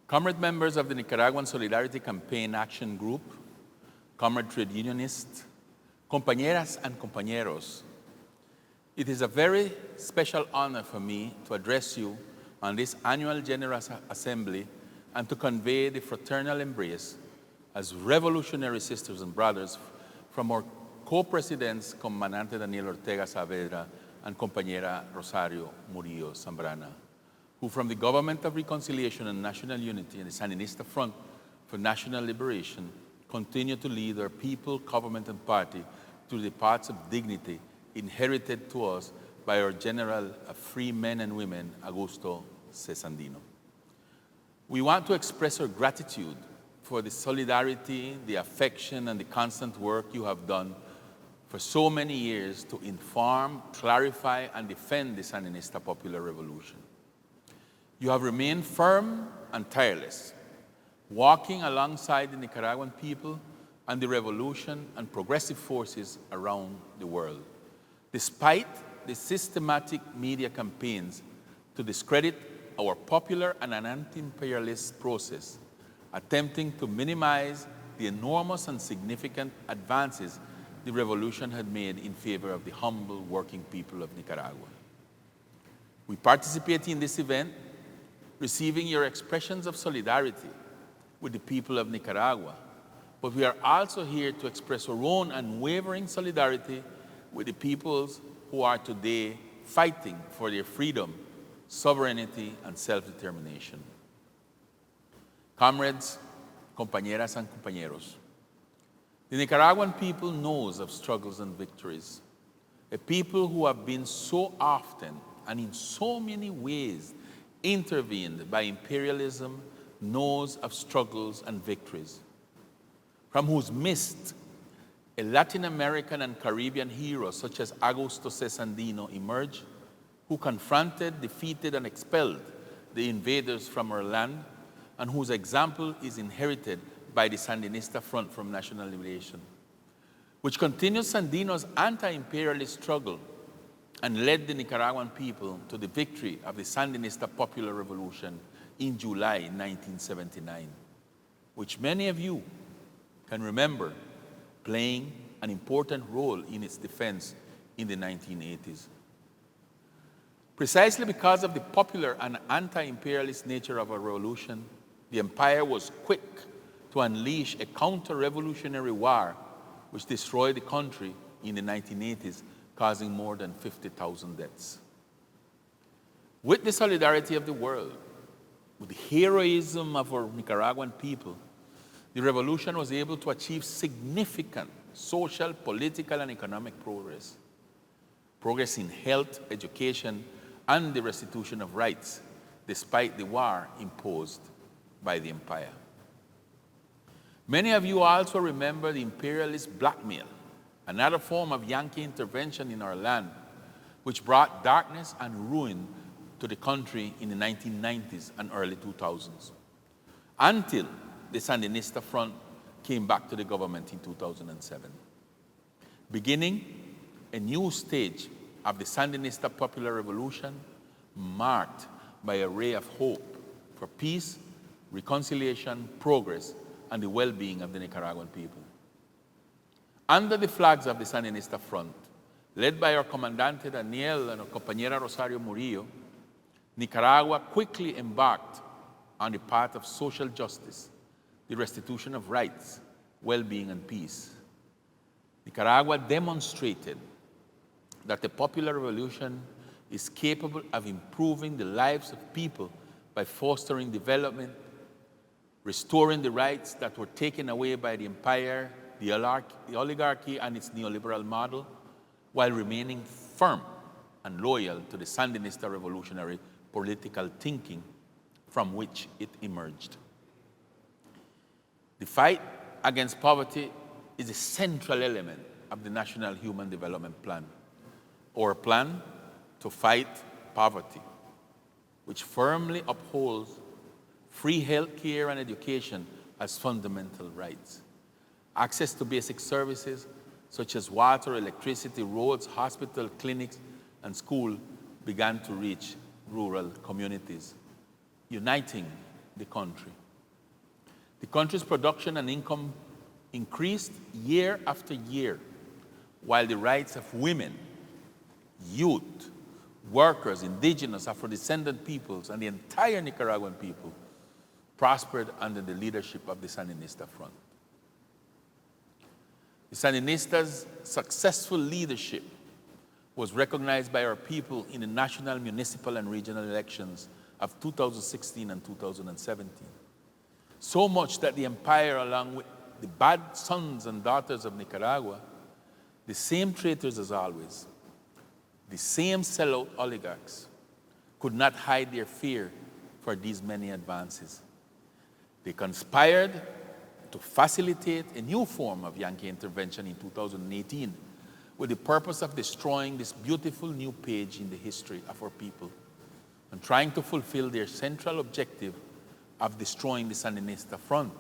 Comrade members of the Nicaraguan Solidarity Campaign Action Group, comrade trade unionists, compañeras and compañeros, it is a very special honor for me to address you on this annual General Assembly and to convey the fraternal embrace as revolutionary sisters and brothers from our co-presidents, Comandante Daniel Ortega Saavedra and Compañera Rosario Murillo Zambrana, who from the Government of Reconciliation and National Unity and the Sandinista Front for National Liberation continue to lead our people, government, and party to the paths of dignity inherited to us by our general of free men and women, Augusto C. Sandino. We want to express our gratitude for the solidarity, the affection, and the constant work you have done for so many years to inform, clarify, and defend the Sandinista Popular Revolution. You have remained firm and tireless, walking alongside the Nicaraguan people and the revolution and progressive forces around the world, despite the systematic media campaigns to discredit our popular and an anti-imperialist process, attempting to minimize the enormous and significant advances the revolution had made in favor of the humble working people of Nicaragua. We participate in this event, receiving your expressions of solidarity with the people of Nicaragua, but we are also here to express our own unwavering solidarity with the peoples who are today fighting for their freedom, sovereignty, and self-determination. Comrades, compañeras, and compañeros, the Nicaraguan people knows of struggles and victories, a people who have been so often and in so many ways intervened by imperialism knows of struggles and victories, from whose midst a Latin American and Caribbean hero such as Augusto C. Sandino emerged, who confronted, defeated, and expelled the invaders from our land, and whose example is inherited by the Sandinista Front from National Liberation, which continues Sandino's anti-imperialist struggle and led the Nicaraguan people to the victory of the Sandinista Popular Revolution in July 1979, which many of you can remember playing an important role in its defense in the 1980s. Precisely because of the popular and anti-imperialist nature of our revolution, the empire was quick to unleash a counter-revolutionary war which destroyed the country in the 1980s, causing more than 50,000 deaths. With the solidarity of the world, with the heroism of our Nicaraguan people, the revolution was able to achieve significant social, political, and economic progress. Progress in health, education, and the restitution of rights, despite the war imposed by the empire. Many of you also remember the imperialist blackmail, another form of Yankee intervention in our land, which brought darkness and ruin to the country in the 1990s and early 2000s, until the Sandinista Front came back to the government in 2007, beginning a new stage of the Sandinista Popular Revolution marked by a ray of hope for peace, reconciliation, progress, and the well-being of the Nicaraguan people. Under the flags of the Sandinista Front, led by our Comandante Daniel and our Compañera Rosario Murillo, Nicaragua quickly embarked on the path of social justice, the restitution of rights, well-being, and peace. Nicaragua demonstrated that the popular revolution is capable of improving the lives of people by fostering development, restoring the rights that were taken away by the empire, the oligarchy, and its neoliberal model, while remaining firm and loyal to the Sandinista revolutionary political thinking from which it emerged. The fight against poverty is a central element of the National Human Development Plan, or plan to fight poverty, which firmly upholds free health care and education as fundamental rights, access to basic services such as water, electricity, roads, hospital, clinics, and school began to reach rural communities, uniting the country. The country's production and income increased year after year, while the rights of women, youth, workers, indigenous, Afro-descendant peoples, and the entire Nicaraguan people prospered under the leadership of the Sandinista Front. The Sandinistas' successful leadership was recognized by our people in the national, municipal, and regional elections of 2016 and 2017. So much that the empire, along with the bad sons and daughters of Nicaragua, the same traitors as always, the same sellout oligarchs, could not hide their fear for these many advances. They conspired to facilitate a new form of Yankee intervention in 2018 with the purpose of destroying this beautiful new page in the history of our people and trying to fulfill their central objective of destroying the Sandinista Front,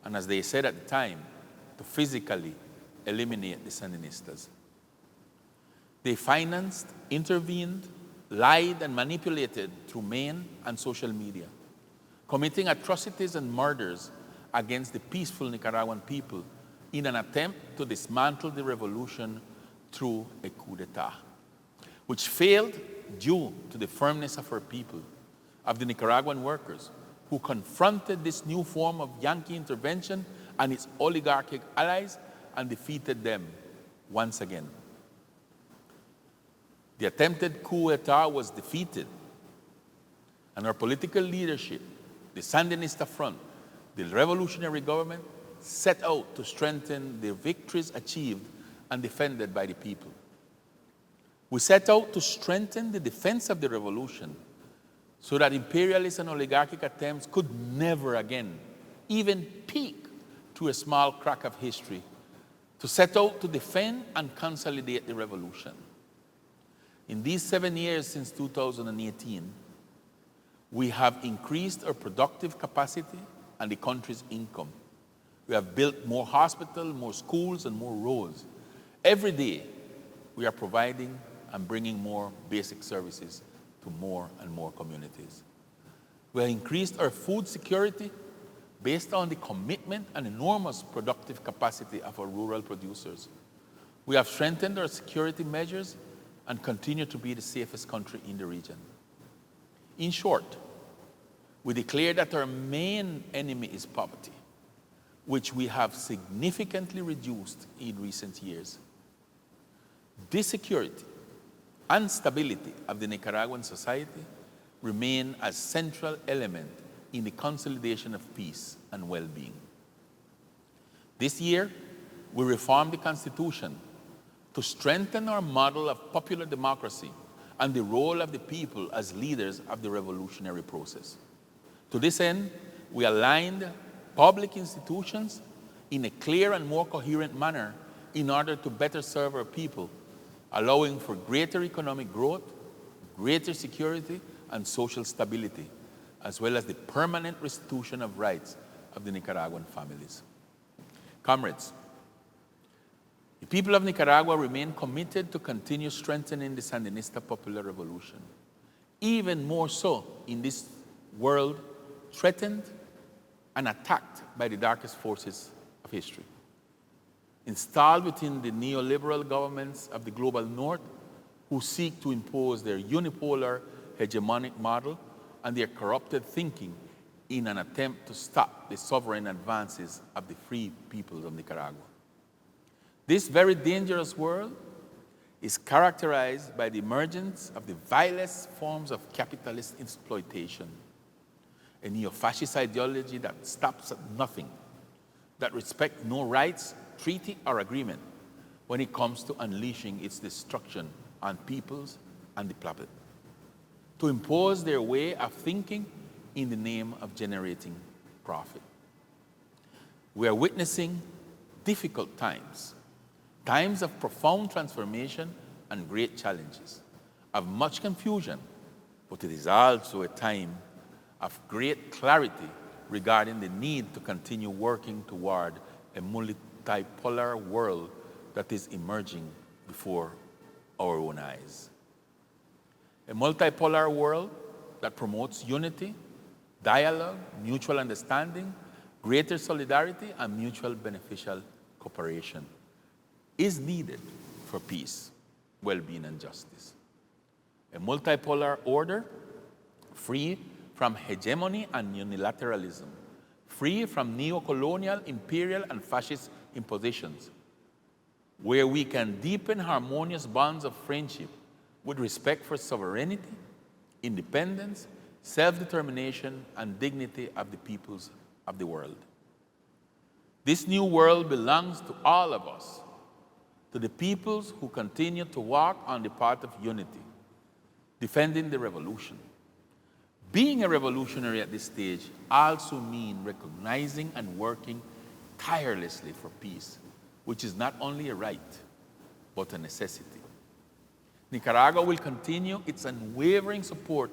and as they said at the time, to physically eliminate the Sandinistas. They financed, intervened, lied, and manipulated through main and social media, committing atrocities and murders against the peaceful Nicaraguan people in an attempt to dismantle the revolution through a coup d'etat, which failed due to the firmness of our people, of the Nicaraguan workers, who confronted this new form of Yankee intervention and its oligarchic allies and defeated them once again. The attempted coup d'etat was defeated, and our political leadership, the Sandinista Front, the revolutionary government, set out to strengthen the victories achieved and defended by the people. We set out to strengthen the defense of the revolution so that imperialist and oligarchic attempts could never again even peek through a small crack of history, to set out to defend and consolidate the revolution. In these 7 years since 2018, we have increased our productive capacity and the country's income. We have built more hospitals, more schools, and more roads. Every day, we are providing and bringing more basic services to more and more communities. We have increased our food security based on the commitment and enormous productive capacity of our rural producers. We have strengthened our security measures and continue to be the safest country in the region. In short, we declare that our main enemy is poverty, which we have significantly reduced in recent years. This security and stability of the Nicaraguan society remain a central element in the consolidation of peace and well-being. This year, we reformed the Constitution to strengthen our model of popular democracy and the role of the people as leaders of the revolutionary process. To this end, we aligned public institutions in a clear and more coherent manner in order to better serve our people, allowing for greater economic growth, greater security, and social stability, as well as the permanent restitution of rights of the Nicaraguan families. Comrades, the people of Nicaragua remain committed to continue strengthening the Sandinista popular revolution, even more so in this world threatened and attacked by the darkest forces of history. Installed within the neoliberal governments of the global north, who seek to impose their unipolar hegemonic model and their corrupted thinking in an attempt to stop the sovereign advances of the free peoples of Nicaragua. This very dangerous world is characterized by the emergence of the vilest forms of capitalist exploitation, a neo-fascist ideology that stops at nothing, that respects no rights, treaty, or agreement when it comes to unleashing its destruction on peoples and the planet, to impose their way of thinking in the name of generating profit. We are witnessing difficult times, times of profound transformation and great challenges, of much confusion, but it is also a time of great clarity regarding the need to continue working toward a multipolar world that is emerging before our own eyes. A multipolar world that promotes unity, dialogue, mutual understanding, greater solidarity, and mutual beneficial cooperation is needed for peace, well-being, and justice. A multipolar order free from hegemony and unilateralism, free from neo-colonial, imperial, and fascist impositions, where we can deepen harmonious bonds of friendship with respect for sovereignty, independence, self-determination, and dignity of the peoples of the world. This new world belongs to all of us, to the peoples who continue to walk on the path of unity, defending the revolution. Being a revolutionary at this stage also means recognizing and working tirelessly for peace, which is not only a right, but a necessity. Nicaragua will continue its unwavering support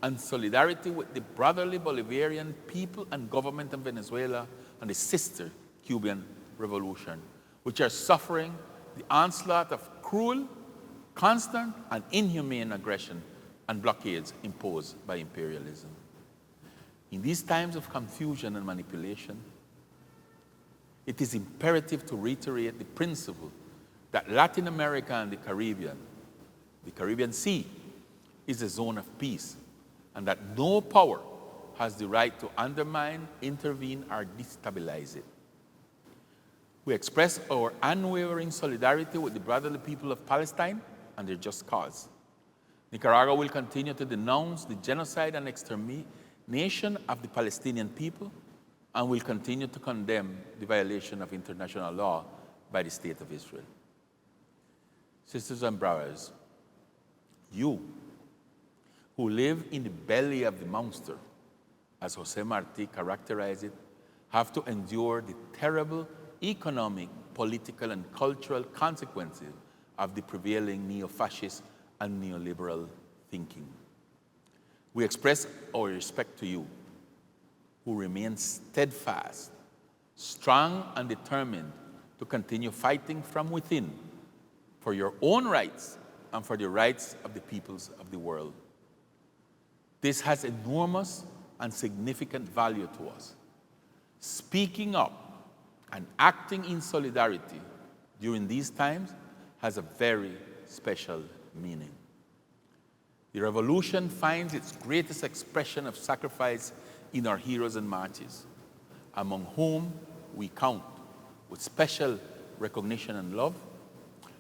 and solidarity with the brotherly Bolivarian people and government of Venezuela and the sister Cuban revolution, which are suffering the onslaught of cruel, constant, and inhumane aggression and blockades imposed by imperialism. In these times of confusion and manipulation, it is imperative to reiterate the principle that Latin America and the Caribbean Sea, is a zone of peace, and that no power has the right to undermine, intervene, or destabilize it. We express our unwavering solidarity with the brotherly people of Palestine and their just cause. Nicaragua will continue to denounce the genocide and extermination of the Palestinian people, and will continue to condemn the violation of international law by the State of Israel. Sisters and brothers, you who live in the belly of the monster, as Jose Marti characterized it, have to endure the terrible economic, political, and cultural consequences of the prevailing neo-fascist and neoliberal thinking. We express our respect to you, who remain steadfast, strong, and determined to continue fighting from within for your own rights and for the rights of the peoples of the world. This has enormous and significant value to us. Speaking up and acting in solidarity during these times has a very special meaning. The revolution finds its greatest expression of sacrifice in our heroes and martyrs, among whom we count with special recognition and love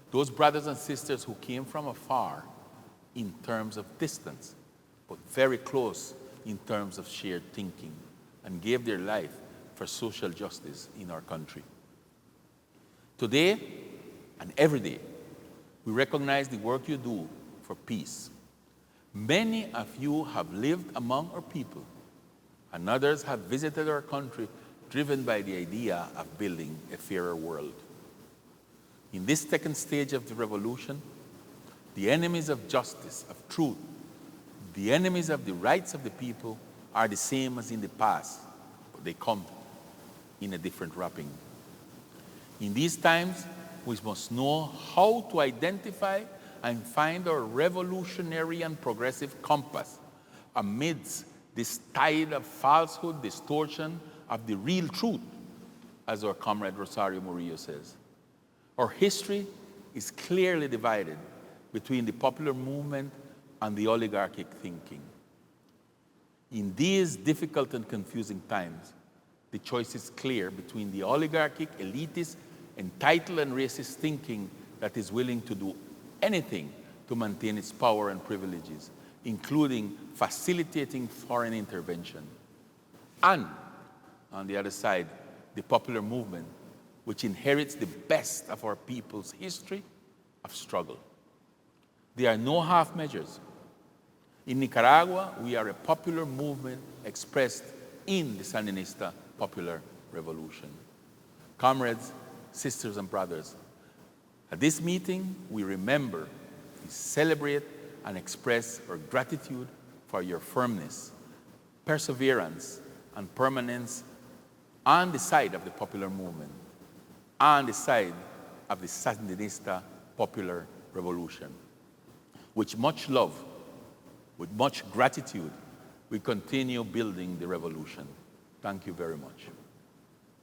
those brothers and sisters who came from afar in terms of distance, but very close in terms of shared thinking, and gave their life for social justice in our country. Today and every day, we recognize the work you do for peace. Many of you have lived among our people, and others have visited our country driven by the idea of building a fairer world. In this second stage of the revolution, the enemies of justice, of truth, the enemies of the rights of the people are the same as in the past, but they come in a different wrapping. In these times, we must know how to identify and find our revolutionary and progressive compass amidst this tide of falsehood, distortion of the real truth, as our comrade Rosario Murillo says. Our history is clearly divided between the popular movement and the oligarchic thinking. In these difficult and confusing times, the choice is clear between the oligarchic, elitist, entitled, and racist thinking that is willing to do anything to maintain its power and privileges, including facilitating foreign intervention. And, on the other side, the popular movement, which inherits the best of our people's history of struggle. There are no half measures. In Nicaragua, we are a popular movement expressed in the Sandinista Popular Revolution. Comrades, sisters, and brothers, at this meeting, we remember, we celebrate, and express our gratitude for your firmness, perseverance, and permanence on the side of the popular movement, on the side of the Sandinista Popular Revolution. With much love, with much gratitude, we continue building the revolution. Thank you very much.